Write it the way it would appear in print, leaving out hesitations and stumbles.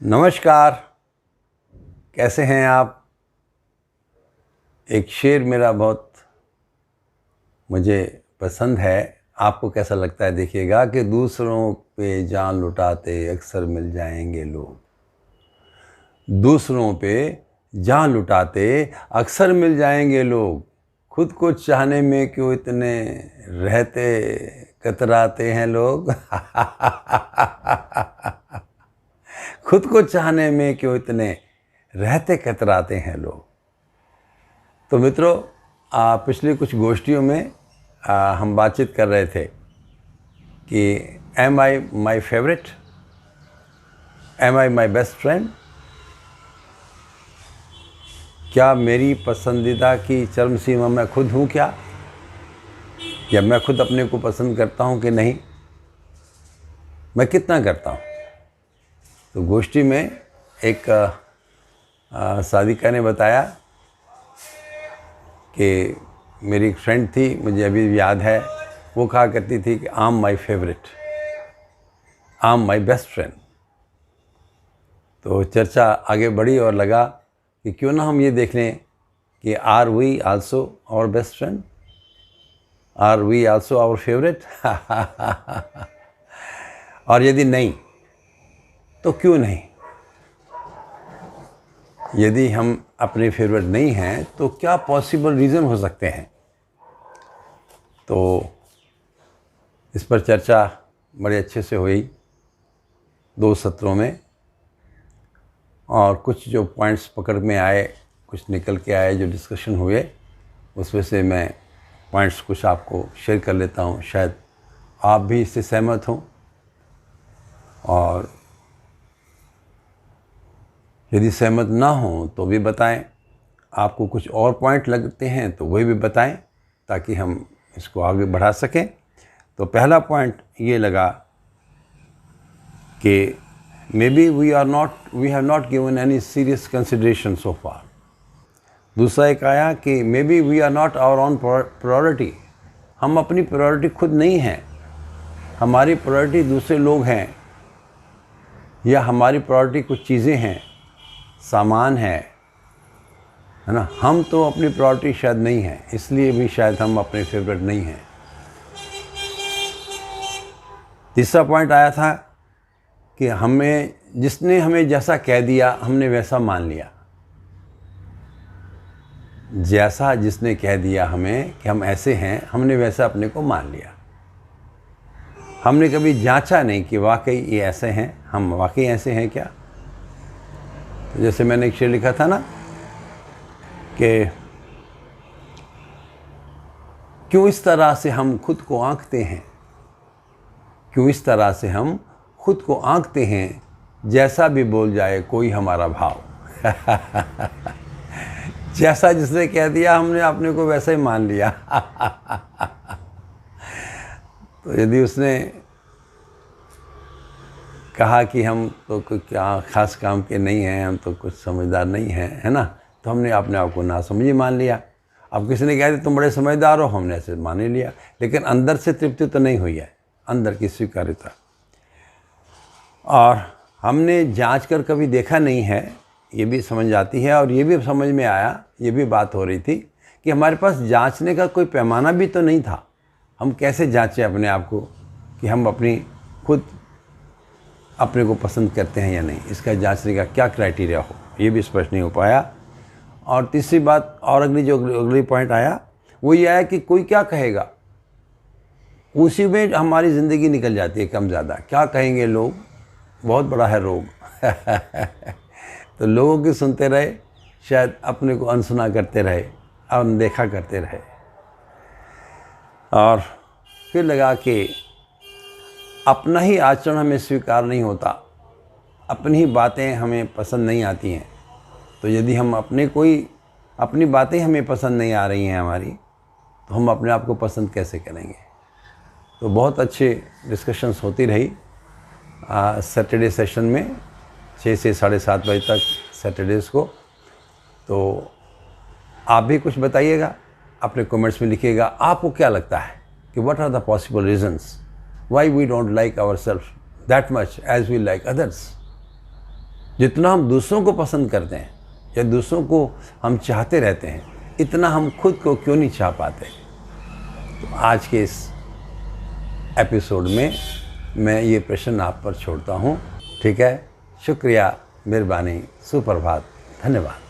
नमस्कार। कैसे हैं आप? एक शेर मेरा बहुत मुझे पसंद है। आपको कैसा लगता है देखिएगा कि दूसरों पे जान लुटाते अक्सर मिल जाएंगे लोग। दूसरों पे जान लुटाते अक्सर मिल जाएंगे लोग। खुद को चाहने में क्यों इतने रहते कतराते हैं लोग। खुद को चाहने में क्यों इतने रहते कतराते हैं लोग। तो मित्रों, पिछली कुछ गोष्ठियों में हम बातचीत कर रहे थे कि am I my favourite, am I my best friend. क्या मेरी पसंदीदा की चरम सीमा मैं खुद हूँ क्या, या मैं खुद अपने को पसंद करता हूँ कि नहीं, मैं कितना करता हूँ। तो गोष्ठी में एक सादिका ने बताया कि मेरी एक फ्रेंड थी, मुझे अभी भी याद है, वो कहा करती थी कि I am my favourite, I am my best friend. तो चर्चा आगे बढ़ी और लगा कि क्यों ना हम ये देख लें कि are we also our best friend, are we also our favourite. और यदि नहीं तो क्यों नहीं। यदि हम अपने फेवरेट नहीं हैं तो क्या पॉसिबल रीज़न हो सकते हैं। तो इस पर चर्चा बड़े अच्छे से हुई 2 सत्रों में, और कुछ जो पॉइंट्स पकड़ में आए, कुछ निकल के आए, जो डिस्कशन हुए, उसमें से मैं पॉइंट्स कुछ आपको शेयर कर लेता हूँ। शायद आप भी इससे सहमत हों, और यदि सहमत ना हो तो भी बताएं। आपको कुछ और पॉइंट लगते हैं तो वही भी बताएं, ताकि हम इसको आगे बढ़ा सकें। तो पहला पॉइंट ये लगा कि may be we have not given any serious consideration so far. दूसरा एक आया कि may be we are not our on priority. हम अपनी प्रायोरिटी खुद नहीं हैं, हमारी प्रायोरिटी दूसरे लोग हैं, या हमारी प्रायोरिटी कुछ चीज़ें हैं, सामान है ना। हम तो अपनी प्रायोरिटी शायद नहीं है, इसलिए भी शायद हम अपने फेवरेट नहीं हैं। तीसरा पॉइंट आया था कि जिसने हमें जैसा कह दिया हमने वैसा मान लिया। जैसा जिसने कह दिया हमें कि हम ऐसे हैं, हमने वैसा अपने को मान लिया। हमने कभी जांचा नहीं कि वाकई ये ऐसे हैं, हम वाकई ऐसे हैं क्या। तो जैसे मैंने एक शेर लिखा था ना कि क्यों इस तरह से हम खुद को आंकते हैं, क्यों इस तरह से हम खुद को आंकते हैं, जैसा भी बोल जाए कोई हमारा भाव। जैसा जिसने कह दिया हमने अपने को वैसा ही मान लिया। तो यदि उसने कहा कि हम तो कुछ क्या ख़ास काम के नहीं हैं, हम तो कुछ समझदार नहीं हैं, है ना, तो हमने अपने आप को नासमझी मान लिया। अब किसी ने कहा तुम बड़े समझदार हो, हमने ऐसे मान ही लिया, लेकिन अंदर से तृप्ति तो नहीं हुई है, अंदर की स्वीकार्यता। और हमने जांच कर कभी देखा नहीं है, ये भी समझ आती है। और ये भी समझ में आया, ये भी बात हो रही थी कि हमारे पास जांचने का कोई पैमाना भी तो नहीं था। हम कैसे जांचें अपने आप को कि हम खुद अपने को पसंद करते हैं या नहीं, इसका जांचने का क्या क्राइटेरिया हो, ये भी स्पष्ट नहीं हो पाया। और तीसरी बात, और अगली पॉइंट आया, वो ये आया कि कोई क्या कहेगा, उसी में हमारी ज़िंदगी निकल जाती है कम ज़्यादा। क्या कहेंगे लोग, बहुत बड़ा है रोग। तो लोगों की सुनते रहे, शायद अपने को अनसुना करते रहे, अनदेखा करते रहे। और फिर लगा कि अपना ही आचरण हमें स्वीकार नहीं होता, अपनी ही बातें हमें पसंद नहीं आती हैं। तो यदि हम अपनी बातें हमें पसंद नहीं आ रही हैं हमारी, तो हम अपने आप को पसंद कैसे करेंगे। तो बहुत अच्छे डिस्कशंस होती रही सैटरडे सेशन में, 6 से 7:30 बजे तक सैटरडेज़ को। तो आप भी कुछ बताइएगा, अपने कमेंट्स में लिखिएगा, आपको क्या लगता है कि what are the possible reasons why we don't like ourselves that much as we like others. जितना हम दूसरों को पसंद करते हैं या दूसरों को हम चाहते रहते हैं, इतना हम खुद को क्यों नहीं चाह पाते। तो आज के इस एपिसोड में मैं ये प्रश्न आप पर छोड़ता हूँ। ठीक है, शुक्रिया, मेहरबानी, सुप्रभात, धन्यवाद।